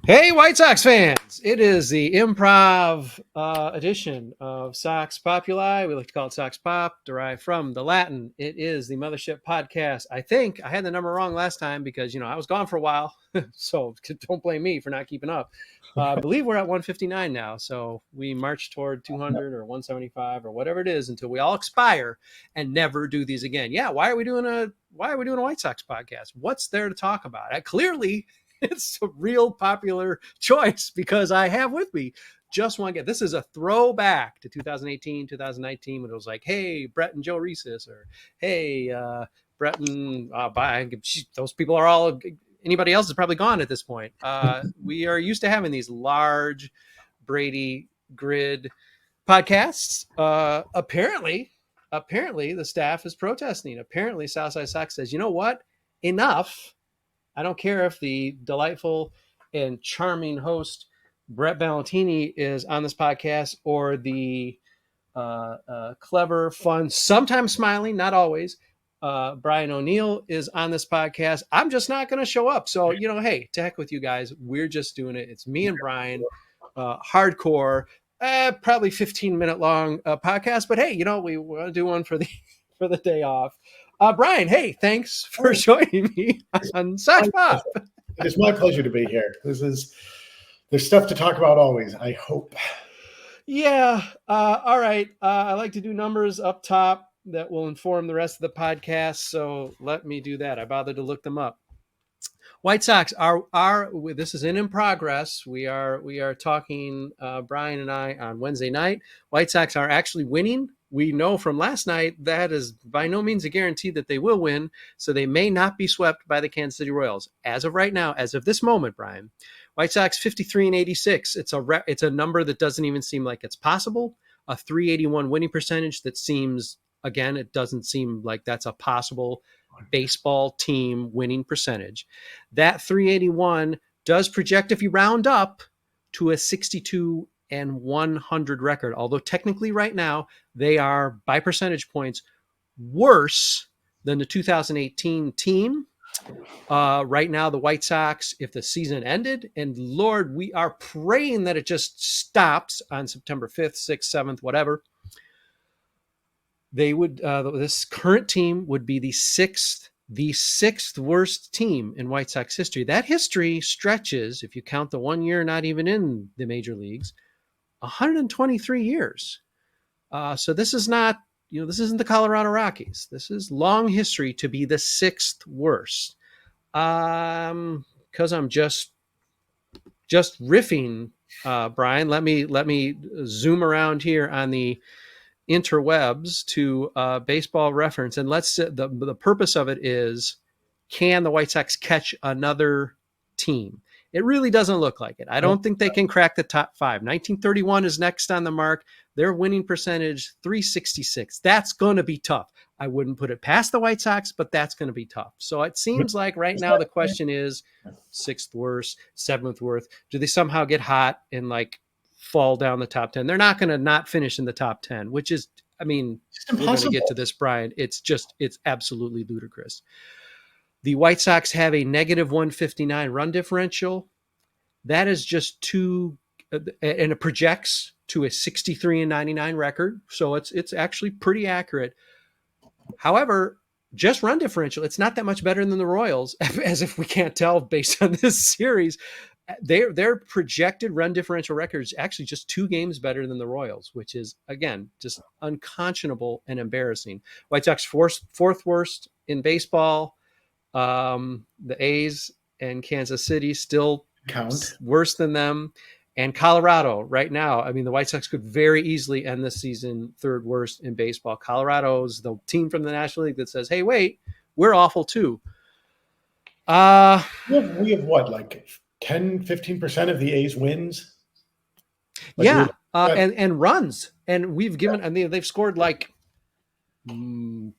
Hey, White Sox fans! It is the improv edition of Sox Populi. We like to call it Sox Pop, derived from the Latin. It is the Mothership podcast. I think I had the number wrong last time because, I was gone for a while. So don't blame me for not keeping up. I believe we're at 159 now. So we march toward 200 or 175 or whatever it is until we all expire and never do these again. Yeah, why are we doing a White Sox podcast? What's there to talk about? Clearly, it's a real popular choice because I have with me just one guy. This is a throwback to 2018, 2019 when it was like, hey, Brett and Joe Reeses, or hey, Brett and those people are all, anybody else is probably gone at this point. We are used to having these large Brady grid podcasts. Apparently the staff is protesting. Apparently Southside Sox says, you know what? Enough. I don't care if the delightful and charming host Brett Ballantini is on this podcast or the clever, fun, sometimes smiling, not always, Brian O'Neill is on this podcast. I'm just not going to show up. So, hey, to heck with you guys. We're just doing it. It's me and Brian, hardcore, probably 15-minute long podcast. But hey, we want to do one for the day off. Brian, hey, thanks for joining me on Sox Pop. It is my pleasure to be here. There's stuff to talk about always, I hope. Yeah. All right. I like to do numbers up top that will inform the rest of the podcast. So let me do that. I bothered to look them up. White Sox are this is in progress. We are talking, Brian and I, on Wednesday night. White Sox are actually winning. We know from last night that is by no means a guarantee that they will win, so they may not be swept by the Kansas City Royals. As of right now, as of this moment, Brian, White Sox 53-86. It's a number that doesn't even seem like it's possible. A 381 winning percentage that seems, again, it doesn't seem like that's a possible baseball team winning percentage. That 381 does project, if you round up, to a 62 and 100 record, although technically right now they are by percentage points worse than the 2018 team. Right now, the White Sox, if the season ended, and Lord, we are praying that it just stops on September 5th, 6th, 7th, whatever, they would, this current team would be the sixth worst team in White Sox history. That history stretches, if you count the 1 year not even in the major leagues, 123 years. So this is not, this isn't the Colorado Rockies. This is long history to be the sixth worst. Because I'm just riffing, Brian. Let me zoom around here on the interwebs to Baseball Reference, and the purpose of it is, can the White Sox catch another team? It really doesn't look like it. I don't think they can crack the top five. 1931 is next on the mark. Their winning percentage, 366. That's going to be tough. I wouldn't put it past the White Sox, but that's going to be tough. So it seems like right now the question is sixth worst, seventh worst. Do they somehow get hot and fall down the top 10? They're not going to not finish in the top 10, which is, we're going to get to this, Brian. It's absolutely ludicrous. The White Sox have a negative 159 run differential. That is just and it projects to a 63-99 record. So it's actually pretty accurate. However, just run differential, it's not that much better than the Royals, as if we can't tell based on this series. Their projected run differential record is actually just 2 games better than the Royals, which is, again, just unconscionable and embarrassing. White Sox fourth worst in baseball. The A's and Kansas City still count worse than them. And Colorado right now, the White Sox could very easily end this season third worst in baseball. Colorado's the team from the National League that says, hey, wait, we're awful too. We have what, 10, 15% of the A's wins? And runs. And we've given, they've scored 20%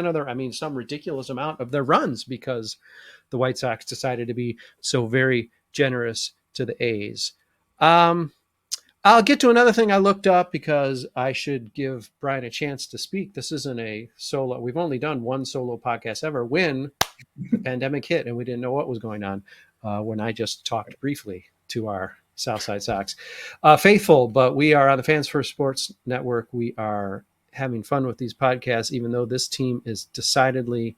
of their, some ridiculous amount of their runs because the White Sox decided to be so very generous to the A's. I'll get to another thing I looked up because I should give Brian a chance to speak. This isn't a solo. We've only done one solo podcast ever when the pandemic hit and we didn't know what was going on. when I just talked briefly to our Southside Sox faithful. But we are on the Fans First Sports Network. We are having fun with these podcasts, even though this team is decidedly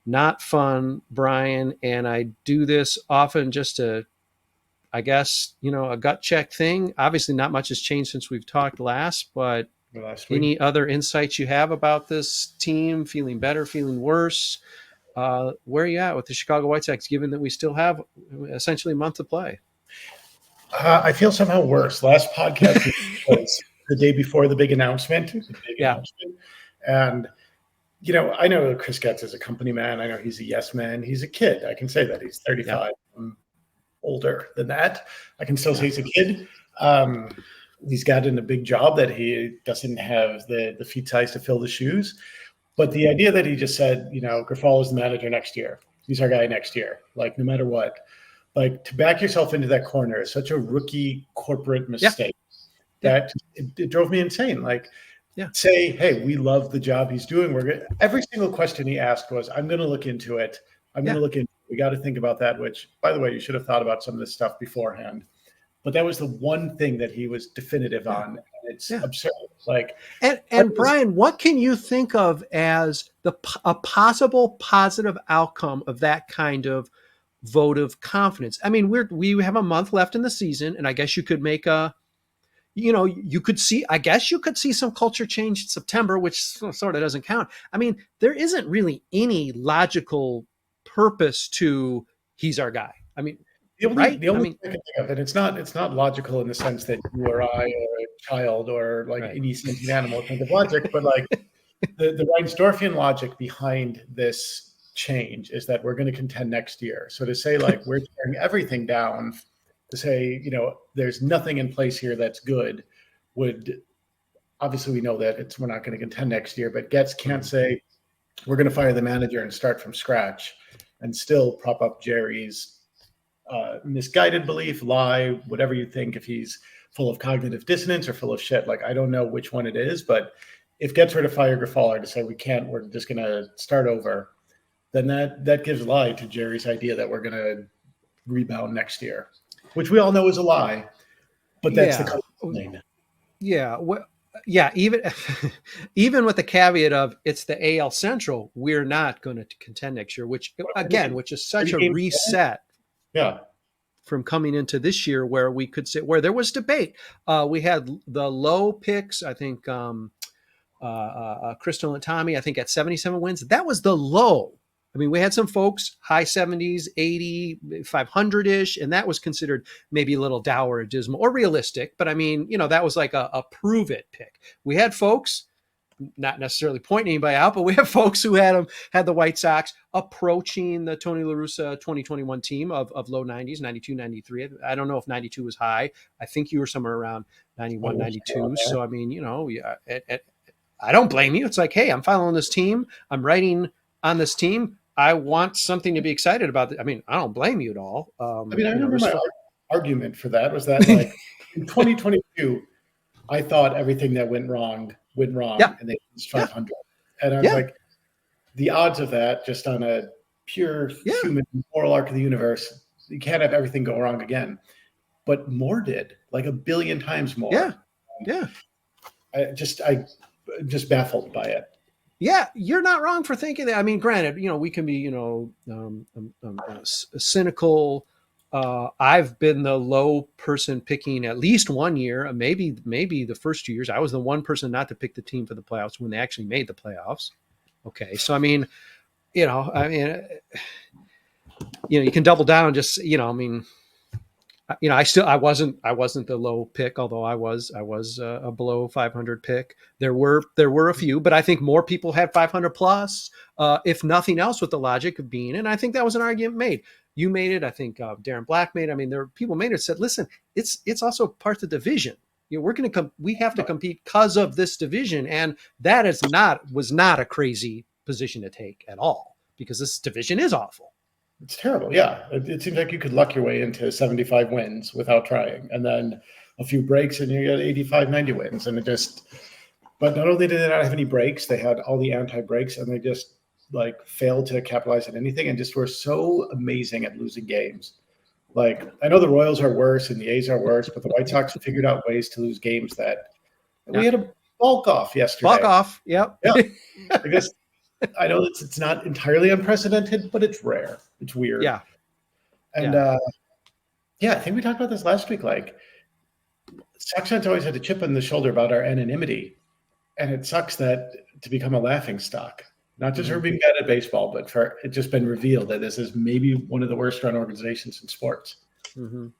not fun, Brian. And I do this often just to, I guess, a gut check thing. Obviously, not much has changed since we've talked last, but any other insights you have about this team? Feeling better, feeling worse? Where are you at with the Chicago White Sox, given that we still have essentially a month to play? I feel somehow worse. Last podcast was the day before the big announcement. And, I know Chris Getz is a company man. I know he's a yes man. He's a kid. I can say that. He's 35. Yeah. I'm older than that. I can still say he's a kid. He's gotten a big job that he doesn't have the feet size to fill the shoes. But the idea that he just said, Grifol is the manager next year. He's our guy next year. Like, no matter what. Like, to back yourself into that corner is such a rookie corporate mistake that it drove me insane. Like, say, hey, we love the job he's doing. Every single question he asked was, I'm going to look into it. I'm going to look into it. We got to think about that, which, by the way, you should have thought about some of this stuff beforehand. But that was the one thing that he was definitive on. And it's absurd. Like, and Brian, what can you think of as a possible positive outcome of that kind of vote of confidence? I mean, we have a month left in the season, and I guess you could make you could see some culture change in September, which sort of doesn't count. I mean, there isn't really any logical purpose to he's our guy. I mean, the only thing I can think of, and it's not logical in the sense that you or I or a child or like any sentient animal think of logic, but like the Reinsdorfian logic behind this change is that we're going to contend next year. So to say like we're tearing everything down, to say there's nothing in place here that's good, would obviously we know that we're not going to contend next year. But Getz can't say we're going to fire the manager and start from scratch and still prop up Jerry's misguided belief, lie, whatever you think, if he's full of cognitive dissonance or full of shit. Like, I don't know which one it is, but if Getz were to fire Grifol or to say we can't, we're just going to start over, then that gives lie to Jerry's idea that we're going to rebound next year, which we all know is a lie, but that's the thing. Yeah. Well, yeah. Even with the caveat of it's the AL Central, we're not going to contend next year, which is such a reset. Yeah. From coming into this year where we could say, where there was debate. We had the low picks, I think, Crystal and Tommy, I think at 77 wins. That was the low. I mean, we had some folks high 70s, 80, 500-ish, and that was considered maybe a little dour or dismal or realistic. But I mean, that was like a prove it pick. We had folks, not necessarily pointing anybody out, but we have folks who had the White Sox approaching the Tony La Russa 2021 team of low 90s, 92, 93. I don't know if 92 was high. I think you were somewhere around 91, 92. So, I mean, I don't blame you. It's like, hey, I'm following this team. I'm writing on this team. I want something to be excited about. I mean, I don't blame you at all. I remember my argument for that was that like in 2022, I thought everything that went wrong, and they finished 500. And I was like, the odds of that, just on a pure human moral arc of the universe, you can't have everything go wrong again. But more did, like a billion times more. Yeah. I'm just baffled by it. Yeah, you're not wrong for thinking that. I mean, granted, we can be, cynical. I've been the low person picking at least 1 year, maybe the first 2 years. I was the one person not to pick the team for the playoffs when they actually made the playoffs. Okay, so I mean, you can double down and just, I wasn't the low pick, although I was a below 500 pick. There were a few, but I think more people had 500 plus, if nothing else, with the logic of being, and I think that was an argument made. You made it. I think Darren Black made it. I mean, there were people made it, said, listen, it's also part of the division. We have to compete because of this division. And that was not a crazy position to take at all, because this division is awful. It's terrible. Yeah. It seems like you could luck your way into 75 wins without trying. And then a few breaks and you get 85, 90 wins. And but not only did they not have any breaks, they had all the anti-breaks, and they just like failed to capitalize on anything and just were so amazing at losing games. Like, I know the Royals are worse and the A's are worse, but the White Sox figured out ways to lose games that we had a walk off yesterday. Walk off. Yep. Yeah. I guess I know it's not entirely unprecedented, but it's rare. It's weird. Yeah. And I think we talked about this last week. Like, Sox fans always had a chip on the shoulder about our anonymity. And it sucks that to become a laughing stock, not just for being bad at baseball, but for it just been revealed that this is maybe one of the worst run organizations in sports. And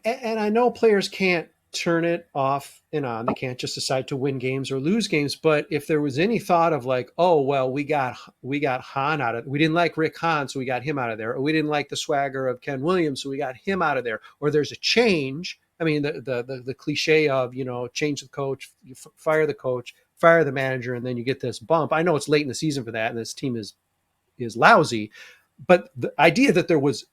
I know players can't turn it off and on. They can't just decide to win games or lose games. But if there was any thought of like, oh, well, we got Hahn out of it. We didn't like Rick Hahn, so we got him out of there. Or we didn't like the swagger of Ken Williams, so we got him out of there. Or there's a change. I mean, the cliche of, change the coach, you fire the coach, fire the manager, and then you get this bump. I know it's late in the season for that, and this team is lousy. But the idea that there was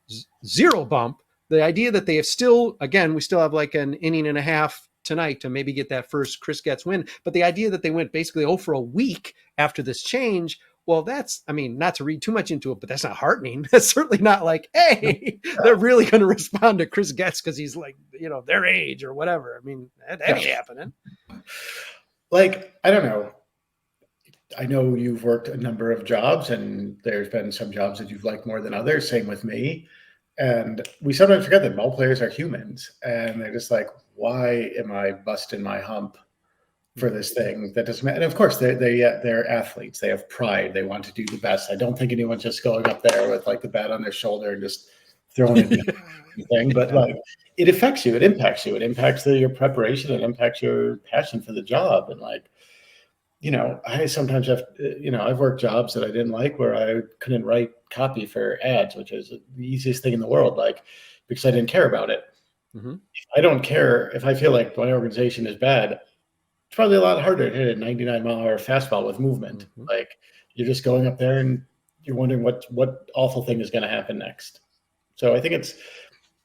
zero bump, the idea that they have still, again, we still have like an inning and a half tonight to maybe get that first Chris Getz win. But the idea that they went basically 0 for a week after this change, well, that's, I mean, not to read too much into it, but that's not heartening. That's certainly not like, hey, they're really going to respond to Chris Getz because he's like, their age or whatever. I mean, that ain't happening. Like, I don't know. I know you've worked a number of jobs, and there's been some jobs that you've liked more than others. Same with me. And we sometimes forget that ball players are humans, and they're just like, why am I busting my hump for this thing that doesn't matter? And of course, they're athletes. They have pride. They want to do the best. I don't think anyone's just going up there with like the bat on their shoulder and just throwing it thing. But like, it affects you. It impacts you. It impacts your preparation. It impacts your passion for the job. And like, I sometimes have, I've worked jobs that I didn't like where I couldn't write copy for ads, which is the easiest thing in the world, like, because I didn't care about it. I don't care if I feel like my organization is bad. It's probably a lot harder to hit a 99-mile-an-hour fastball with movement. Like, you're just going up there and you're wondering what awful thing is going to happen next. So I think it's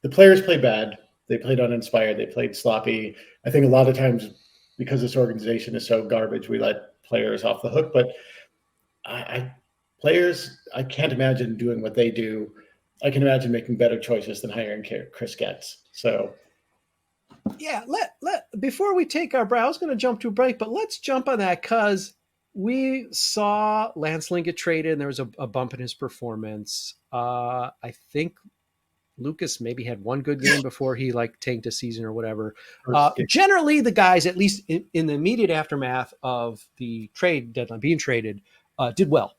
the players play bad. They played uninspired. They played sloppy. I think a lot of times because this organization is so garbage, we let players off the hook. But players, I can't imagine doing what they do. I can imagine making better choices than hiring Chris Getz. So, yeah, before we take our break, I was going to jump to a break, but let's jump on that because we saw Lance Lynn get traded, and there was a bump in his performance. I think Lucas maybe had one good game before he tanked a season or whatever. Generally, the guys, at least in the immediate aftermath of the trade deadline being traded, did well.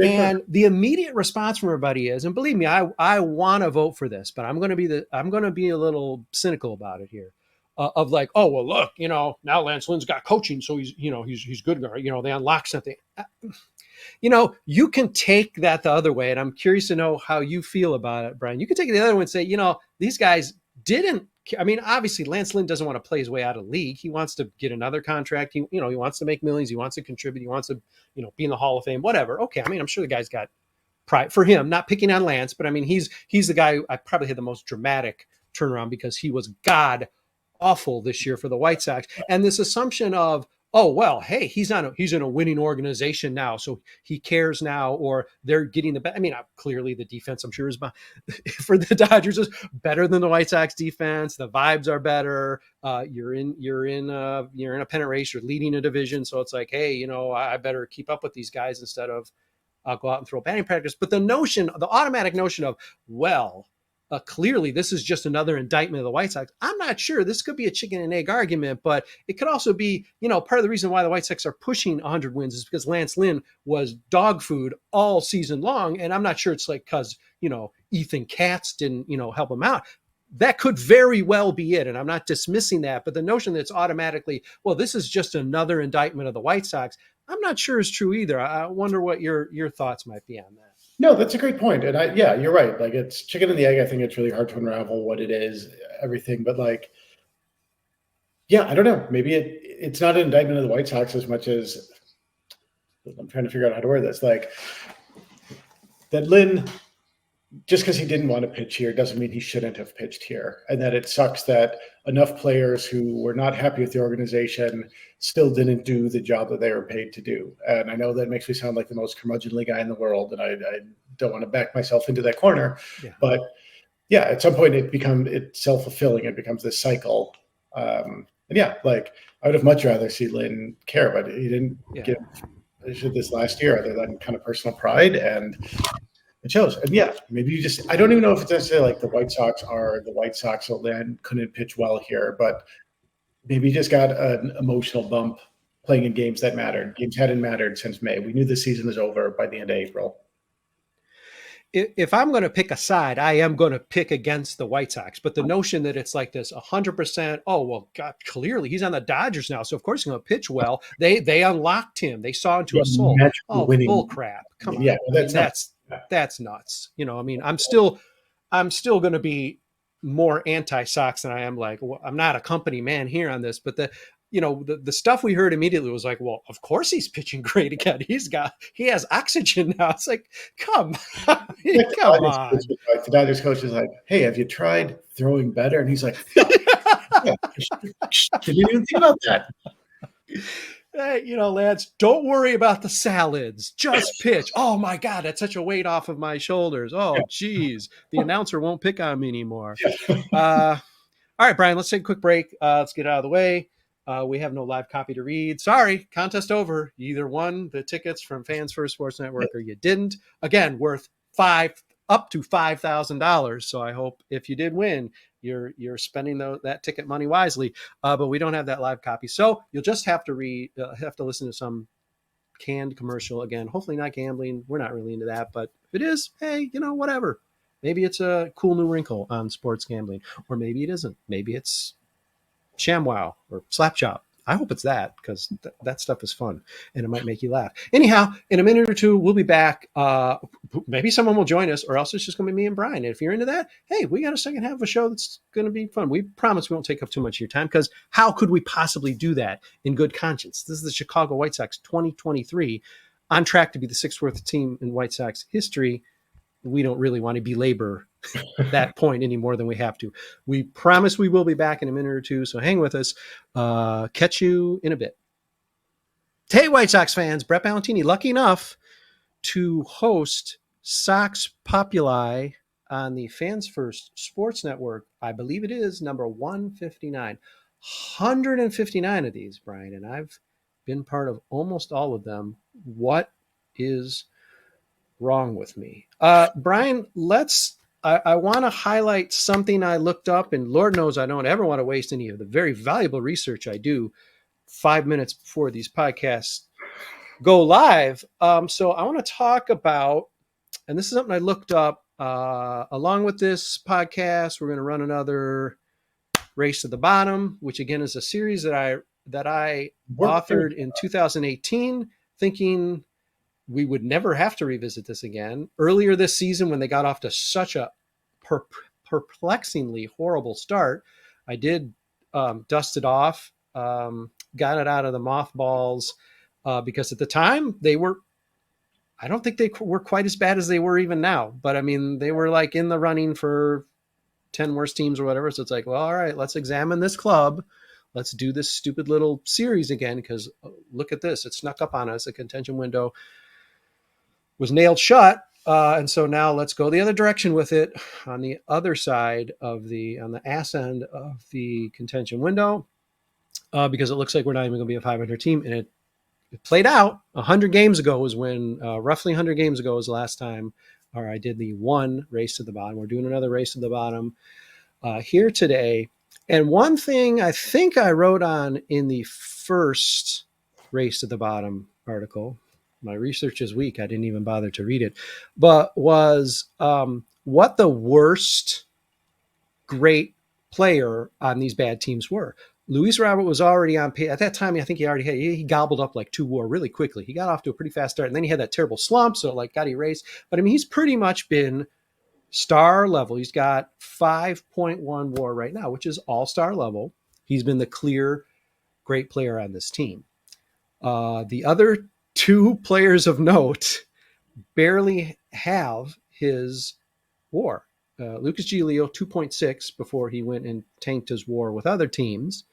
And the immediate response from everybody is, and believe me, I want to vote for this, but I'm going to be a little cynical about it here, of like, oh well, look, now Lance Lynn's got coaching, so he's good. They unlock something. You can take that the other way, and I'm curious to know how you feel about it, Brian. You can take it the other way and say, these guys didn't. I mean, obviously, Lance Lynn doesn't want to play his way out of the league. He wants to get another contract. He wants to make millions. He wants to contribute. He wants to, be in the Hall of Fame. Whatever. Okay. I mean, I'm sure the guy's got pride for him. Not picking on Lance, but I mean, he's the guy who I probably had the most dramatic turnaround because he was god awful this year for the White Sox. And this assumption of, oh, well, hey, he's in a winning organization now, so he cares now, or they're getting the best. I mean, clearly the defense, I'm sure, is for the Dodgers is better than the White Sox defense. The vibes are better. You're in a pennant race. You're leading a division, so it's like, hey, I better keep up with these guys instead of go out and throw batting practice. But the automatic notion of, well, clearly, this is just another indictment of the White Sox. I'm not sure. This could be a chicken and egg argument, but it could also be, part of the reason why the White Sox are pushing 100 wins is because Lance Lynn was dog food all season long. And I'm not sure it's because, Ethan Katz didn't, help him out. That could very well be it. And I'm not dismissing that. But the notion that it's automatically, well, this is just another indictment of the White Sox, I'm not sure is true either. I wonder what your thoughts might be on that. No, that's a great point. And you're right. Like, it's chicken and the egg. I think it's really hard to unravel what it is, everything. But I don't know. Maybe it's not an indictment of the White Sox as much as I'm trying to figure out how to word this. Like, that Lynn, just because he didn't want to pitch here doesn't mean he shouldn't have pitched here. And that it sucks that enough players who were not happy with the organization still didn't do the job that they were paid to do. And I know that makes me sound like the most curmudgeonly guy in the world. And I don't want to back myself into that corner. Yeah. But yeah, at some point it's self-fulfilling. It becomes this cycle. And yeah, like I would have much rather see Lynn care, but he didn't give this last year other than kind of personal pride, and it shows. And yeah, maybe I don't even know if it's necessarily like the White Sox are the White Sox, so Lynn couldn't pitch well here, but maybe he just got an emotional bump playing in games that mattered. Games hadn't mattered since May. We knew the season was over by the end of April. If I'm going to pick a side, I am going to pick against the White Sox. But the notion that it's like this 100%, oh, well, God, clearly he's on the Dodgers now, so of course he's going to pitch well. They unlocked him. They saw into a soul. Oh, bull crap. Come on. Yeah, that's nuts. You know, I mean, I'm still going to be more anti-Sox than I am like, well, I'm not a company man here on this, but the stuff we heard immediately was like, well, of course he's pitching great again. He has oxygen now. It's like, come on. The Dodgers coach is like, hey, have you tried throwing better? And he's like, yeah, didn't even think about that. Hey, lads, don't worry about the salads. Just pitch. Oh my God, that's such a weight off of my shoulders. Oh, geez. The announcer won't pick on me anymore. All right, Brian, let's take a quick break. Let's get out of the way. We have no live copy to read. Sorry, contest over. You either won the tickets from Fans First Sports Network or you didn't. Again, worth up to $5,000. So I hope if you did win, you're spending that ticket money wisely. But we don't have that live copy, so you'll just have to listen to some canned commercial again. Hopefully not gambling. We're not really into that, but if it is, hey, whatever. Maybe it's a cool new wrinkle on sports gambling, or maybe it isn't. Maybe it's ShamWow or Slapchop. I hope it's that, because that stuff is fun and it might make you laugh. Anyhow, in a minute or two, we'll be back. Maybe someone will join us, or else it's just going to be me and Brian. And if you're into that, hey, we got a second half of a show that's going to be fun. We promise we won't take up too much of your time, because how could we possibly do that in good conscience? This is the Chicago White Sox 2023, on track to be the sixth worst team in White Sox history. We don't really want to belabor that point any more than we have to. We promise we will be back in a minute or two, so hang with us. Catch you in a bit. Hey, White Sox fans, Brett Ballantini, lucky enough to host Sox Populi on the Fans First Sports Network. I believe it is number 159. 159 of these, Brian, and I've been part of almost all of them. What is wrong with me? Brian, I want to highlight something I looked up, and Lord knows I don't ever want to waste any of the very valuable research I do 5 minutes before these podcasts go live. So I want to talk about, and this is something I looked up, along with this podcast, we're going to run another Race to the Bottom, which again is a series that I authored in 2018, thinking we would never have to revisit this again. Earlier this season, when they got off to such a perplexingly horrible start, I did dust it off, got it out of the mothballs, because at the time I don't think they were quite as bad as they were even now. But I mean, they were like in the running for 10 worst teams or whatever. So it's like, well, all right, let's examine this club. Let's do this stupid little series again, because look at this. It snuck up on us. A contention window was nailed shut. And so now let's go the other direction with it, on the other side on the ass end of the contention window, because it looks like we're not even going to be a 500 team. And it played out 100 games ago was when, roughly 100 games ago was the last time, or I did the one Race to the Bottom. We're doing another Race to the Bottom here today. And one thing I think I wrote on in the first Race to the Bottom article, my research is weak, I didn't even bother to read it, but was what the worst great player on these bad teams were. Luis Robert was already on pace. At that time, I think he gobbled up like 2 WAR really quickly. He got off to a pretty fast start, and then he had that terrible slump, so it got erased. But I mean, he's pretty much been star level. He's got 5.1 WAR right now, which is all-star level. He's been the clear great player on this team. The other 2 players of note barely have his WAR. Lucas Giolito, 2.6 before he went and tanked his WAR with other teams.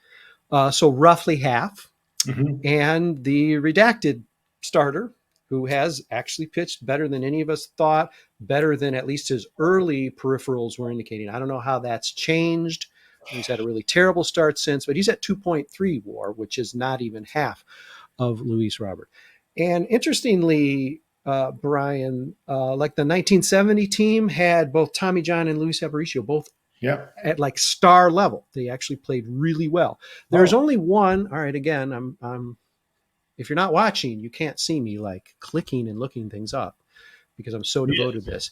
So roughly half. Mm-hmm. And the redacted starter, who has actually pitched better than any of us thought, better than at least his early peripherals were indicating. I don't know how that's changed. He's had a really terrible start since, but he's at 2.3 WAR, which is not even half of Luis Robert. And interestingly, Brian, like the 1970 team had both Tommy John and Luis Aparicio, both at like star level. They actually played really well. There's only one. All right, again, I'm. If you're not watching, you can't see me like clicking and looking things up because I'm so devoted to this.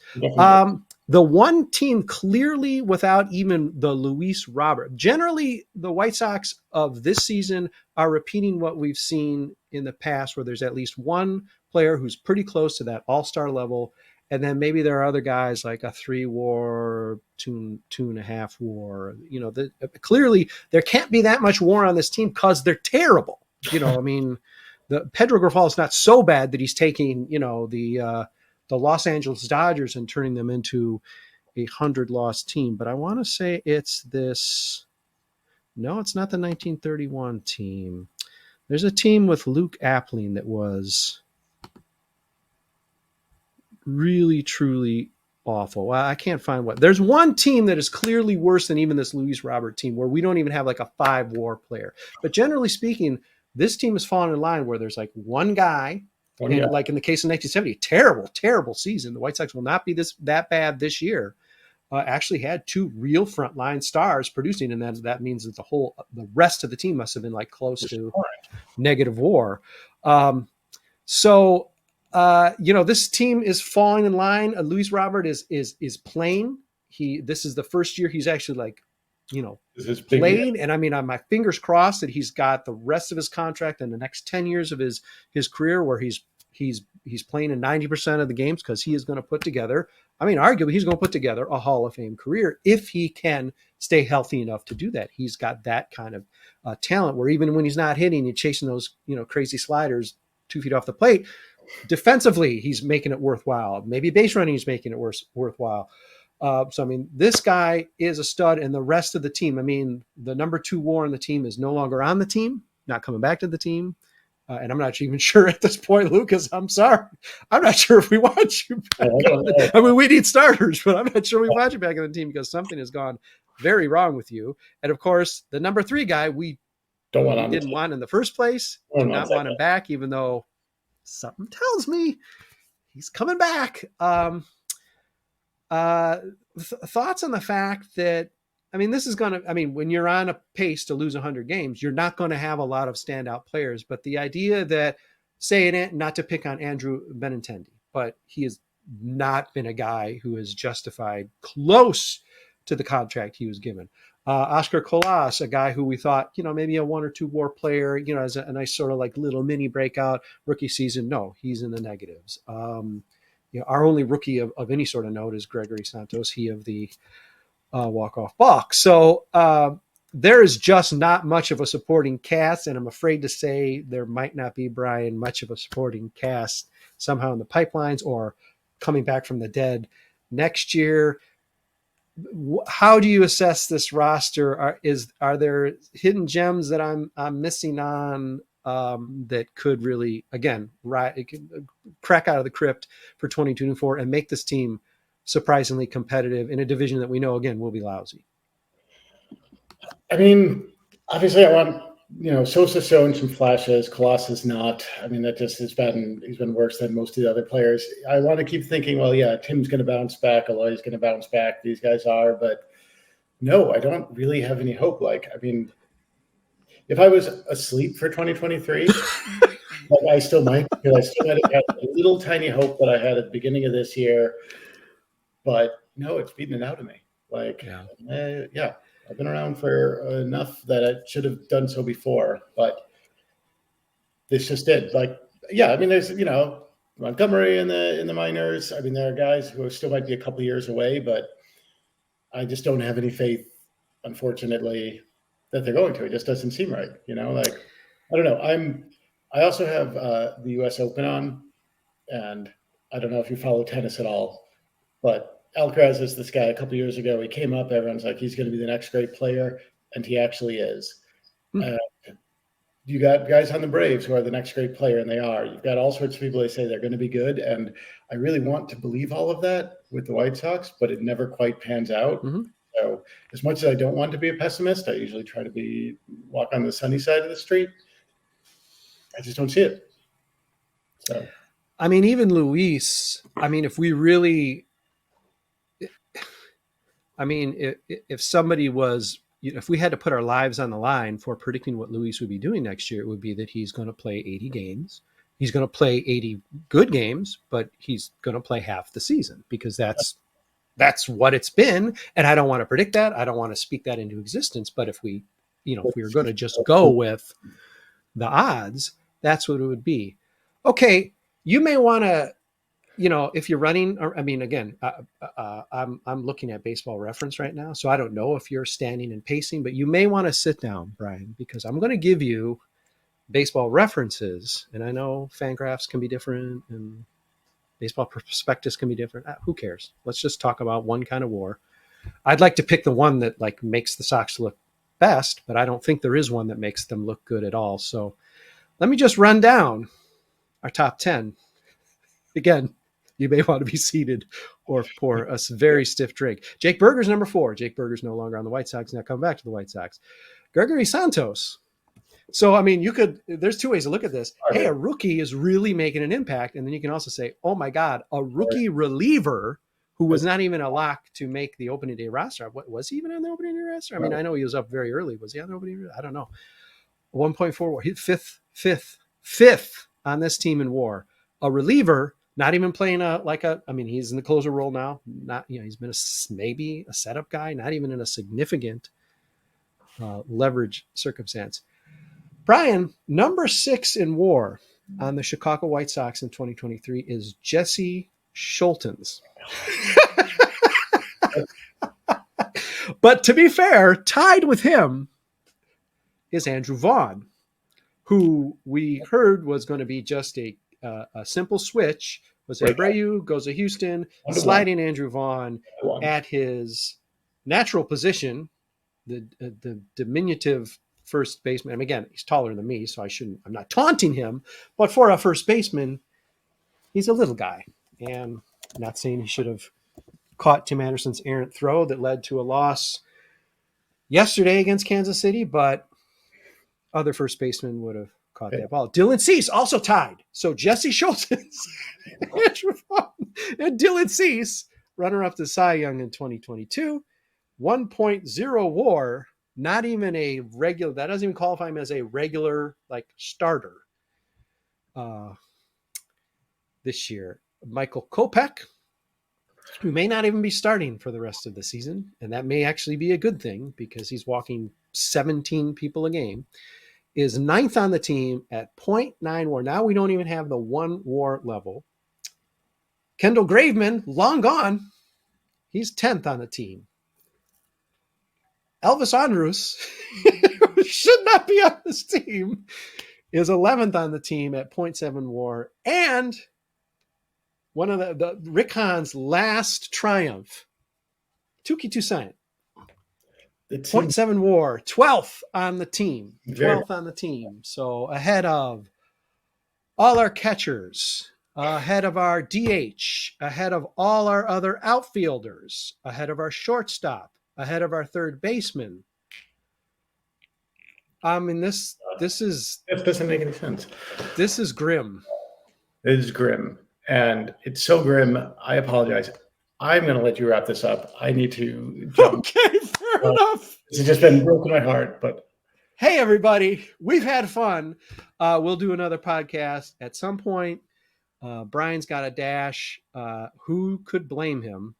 The one team clearly without even the Luis Robert. Generally, the White Sox of this season are repeating what we've seen in the past, where there's at least one player who's pretty close to that all-star level. And then maybe there are other guys like a 3 WAR, 2.5 WAR. Clearly there can't be that much WAR on this team because they're terrible. I mean, the Pedro Grifol is not so bad that he's taking, the Los Angeles Dodgers and turning them into a 100-loss team. But I want to say it's this. No, it's not the 1931 team. There's a team with Luke Appling that was really, truly awful. I can't find what. There's one team that is clearly worse than even this Luis Robert team, where we don't even have like a 5 WAR player. But generally speaking, this team has fallen in line where there's like one guy. And like in the case of 1970, terrible season. The White Sox will not be that bad this year. Actually had 2 real frontline stars producing, and that means that the rest of the team must have been like close to negative WAR. This team is falling in line. Luis Robert is playing. This is the first year he's actually like, playing. And I mean, on my fingers crossed that he's got the rest of his contract and the next 10 years of his career where he's playing in 90% of the games, because he is going to put together, arguably he's going to put together a Hall of Fame career if he can stay healthy enough to do that. He's got that kind of talent where even when he's not hitting, you're chasing those, crazy sliders 2 feet off the plate. Defensively, he's making it worthwhile. Maybe base running, he's making it worthwhile. This guy is a stud, and the rest of the team, the number 2 WAR on the team is no longer on the team, not coming back to the team. And I'm not even sure at this point, Lucas, I'm sorry. I'm not sure if we want you back. We need starters, but I'm not sure we want you back on the team because something has gone very wrong with you. And of course, the number 3 guy we didn't want in the first place, did not want him back, even though something tells me he's coming back. Thoughts on the fact that, this is going to, when you're on a pace to lose 100 games, you're not going to have a lot of standout players. But the idea that, not to pick on Andrew Benintendi, but he has not been a guy who is justified close to the contract he was given. Oscar Colas, a guy who we thought, maybe a 1 or 2 WAR player, as a nice sort of like little mini breakout rookie season. No, he's in the negatives. Our only rookie of any sort of note is Gregory Santos, he of the walk-off balk. So there is just not much of a supporting cast, and I'm afraid to say there might not be, Brian, much of a supporting cast somehow in the pipelines or coming back from the dead next year. How do you assess this roster? Are there hidden gems that I'm missing on that could really, again, crack out of the crypt for 2024 and make this team surprisingly competitive in a division that we know, again, will be lousy? Obviously I want, Sosa's showing some flashes. Colossus not. That just he's been worse than most of the other players. I want to keep thinking, well, yeah, Tim's going to bounce back. Aloy's going to bounce back. These guys are, but no, I don't really have any hope. If I was asleep for 2023, I still might, because I still might have had a little tiny hope that I had at the beginning of this year. But no, it's beating it out of me. I've been around for enough that I should have done so before, but this just did. There's Montgomery in the minors. There are guys who still might be a couple years away, but I just don't have any faith, unfortunately, that they're going to. It just doesn't seem right. I don't know. I also have the U.S. Open on, and I don't know if you follow tennis at all, but Alcaraz is this guy. A couple years ago, he came up. Everyone's like, he's going to be the next great player, and he actually is. you got guys on the Braves who are the next great player, and they are. You've got all sorts of people that say they're going to be good, and I really want to believe all of that with the White Sox, but it never quite pans out. Mm-hmm. So as much as I don't want to be a pessimist, I usually try to walk on the sunny side of the street. I just don't see it. So, I mean, even Luis, I mean, if we really, I mean, if somebody was, if we had to put our lives on the line for predicting what Luis would be doing next year, it would be that he's going to play 80 games. He's going to play 80 good games, but he's going to play half the season because that's what it's been. And I don't want to predict that. I don't want to speak that into existence. But if we were going to just go with the odds, that's what it would be. Okay, you may want to, if you're running, or I mean, again, I'm looking at Baseball Reference right now, so I don't know if you're standing and pacing, but you may want to sit down, Brian, because I'm going to give you Baseball References, and I know Fangraphs can be different, and Baseball Prospectus can be different. Who cares? Let's just talk about one kind of WAR. I'd like to pick the one that like makes the Sox look best, but I don't think there is one that makes them look good at all. So let me just run down our top 10. Again, you may want to be seated or pour a very stiff drink. Jake Berger's number 4. Jake Berger's no longer on the White Sox. Now come back to the White Sox. Gregory Santos. So, I mean, there's two ways to look at this. Hey, a rookie is really making an impact. And then you can also say, oh my God, a rookie reliever who was not even a lock to make the opening day roster. What, was he even on the opening day roster? I mean, I know he was up very early. Was he on the opening day? I don't know. 1.4, he's fifth on this team in WAR. A reliever, not even playing he's in the closer role now. Not, he's been maybe a setup guy, not even in a significant leverage circumstance. Brian, number 6 in WAR on the Chicago White Sox in 2023 is Jesse Schultens. But to be fair, tied with him is Andrew Vaughn, who we heard was going to be just a simple switch. Jose Abreu goes to Houston, sliding Andrew Vaughn at his natural position, the diminutive first baseman. I mean, again, he's taller than me, so I'm not taunting him, but for a first baseman, he's a little guy. And I'm not saying he should have caught Tim Anderson's errant throw that led to a loss yesterday against Kansas City, but other first basemen would have caught that ball. Dylan Cease also tied. So Jesse Schultens, Andrew Vaughn, and Dylan Cease, runner-up to Cy Young in 2022, 1.0 WAR. Not even a regular, that doesn't even qualify him as a regular starter this year. Michael Kopech, who may not even be starting for the rest of the season, and that may actually be a good thing because he's walking 17 people a game, is 9th on the team at 0.9 WAR. Now we don't even have the 1 WAR level. Kendall Graveman, long gone. He's 10th on the team. Elvis Andrus, who should not be on this team, is 11th on the team at 0.7 WAR. And one of the Rick Hahn's last triumph, Touki Toussaint, 0.7 WAR, 12th on the team. 12th on the team. So ahead of all our catchers, ahead of our DH, ahead of all our other outfielders, ahead of our shortstop, ahead of our third baseman. I mean, this is... It doesn't make any sense. This is grim. It is grim. And it's so grim, I apologize. I'm going to let you wrap this up. I need to jump. Okay, fair enough. It's just been broken my heart, but... Hey, everybody. We've had fun. We'll do another podcast at some point. Brian's got a dash. Who could blame him?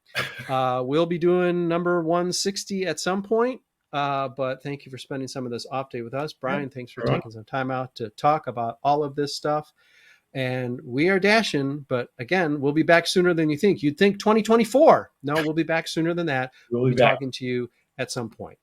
We'll be doing number 160 at some point. But thank you for spending some of this off day with us. Brian, thanks for taking some time out to talk about all of this stuff. And we are dashing, but again, we'll be back sooner than you think. You'd think 2024. No, we'll be back sooner than that. We'll be talking to you at some point.